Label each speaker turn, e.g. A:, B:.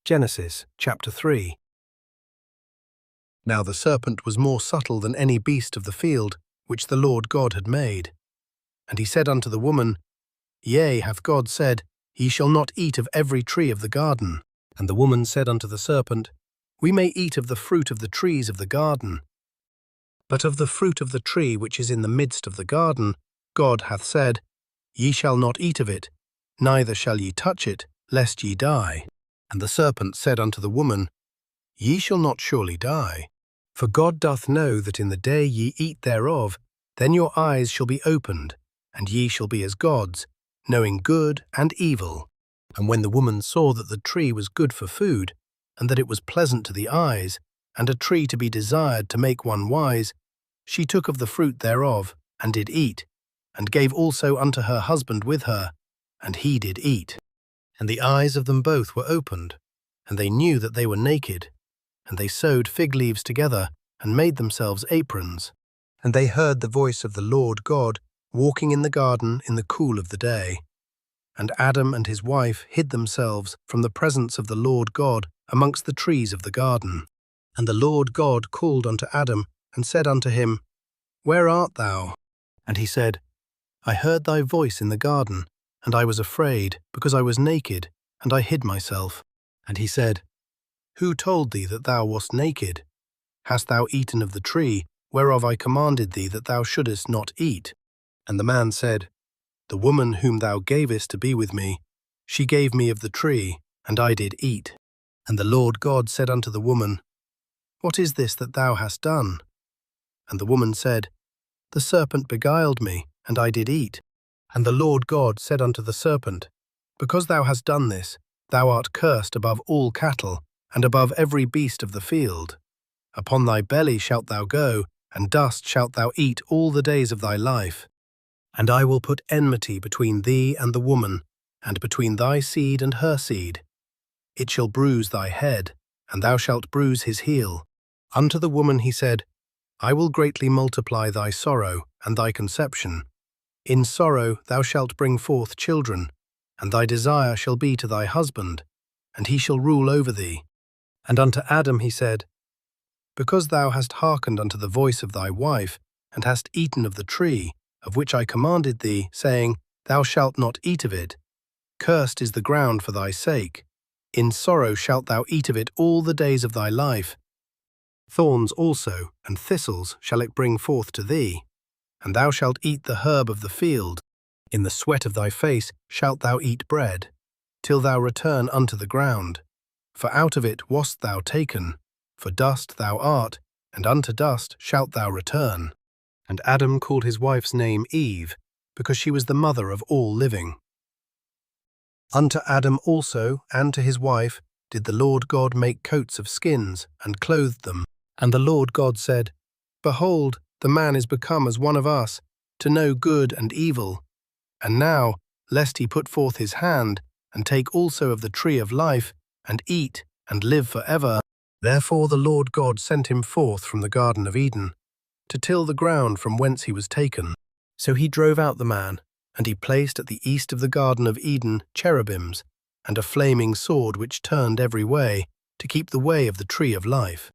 A: Genesis chapter 3. Now the serpent was more subtle than any beast of the field which the Lord God had made. And he said unto the woman, Yea, hath God said, Ye shall not eat of every tree of the garden. And the woman said unto the serpent, We may eat of the fruit of the trees of the garden. But of the fruit of the tree which is in the midst of the garden, God hath said, Ye shall not eat of it, neither shall ye touch it, lest ye die. And the serpent said unto the woman, Ye shall not surely die. For God doth know that in the day ye eat thereof, then your eyes shall be opened, and ye shall be as gods, knowing good and evil. And when the woman saw that the tree was good for food, and that it was pleasant to the eyes, and a tree to be desired to make one wise, she took of the fruit thereof, and did eat, and gave also unto her husband with her, and he did eat. And the eyes of them both were opened, and they knew that they were naked, and they sewed fig leaves together, and made themselves aprons. And they heard the voice of the Lord God walking in the garden in the cool of the day. And Adam and his wife hid themselves from the presence of the Lord God amongst the trees of the garden. And the Lord God called unto Adam, and said unto him, Where art thou? And he said, I heard thy voice in the garden, and I was afraid, because I was naked, and I hid myself. And he said, Who told thee that thou wast naked? Hast thou eaten of the tree, whereof I commanded thee that thou shouldest not eat? And the man said, The woman whom thou gavest to be with me, she gave me of the tree, and I did eat. And the Lord God said unto the woman, What is this that thou hast done? And the woman said, The serpent beguiled me, and I did eat. And the Lord God said unto the serpent, Because thou hast done this, thou art cursed above all cattle, and above every beast of the field. Upon thy belly shalt thou go, and dust shalt thou eat all the days of thy life. And I will put enmity between thee and the woman, and between thy seed and her seed. It shall bruise thy head, and thou shalt bruise his heel. Unto the woman he said, I will greatly multiply thy sorrow and thy conception. In sorrow thou shalt bring forth children, and thy desire shall be to thy husband, and he shall rule over thee. And unto Adam he said, Because thou hast hearkened unto the voice of thy wife, and hast eaten of the tree, of which I commanded thee, saying, Thou shalt not eat of it. Cursed is the ground for thy sake. In sorrow shalt thou eat of it all the days of thy life. Thorns also and thistles shall it bring forth to thee, and thou shalt eat the herb of the field. In the sweat of thy face shalt thou eat bread, till thou return unto the ground. For out of it wast thou taken, for dust thou art, and unto dust shalt thou return. And Adam called his wife's name Eve, because she was the mother of all living. Unto Adam also and to his wife did the Lord God make coats of skins, and clothed them. And the Lord God said, Behold, the man is become as one of us, to know good and evil. And now, lest he put forth his hand, and take also of the tree of life, and eat, and live for ever. Therefore the Lord God sent him forth from the Garden of Eden, to till the ground from whence he was taken. So he drove out the man, and he placed at the east of the Garden of Eden cherubims, and a flaming sword which turned every way, to keep the way of the tree of life.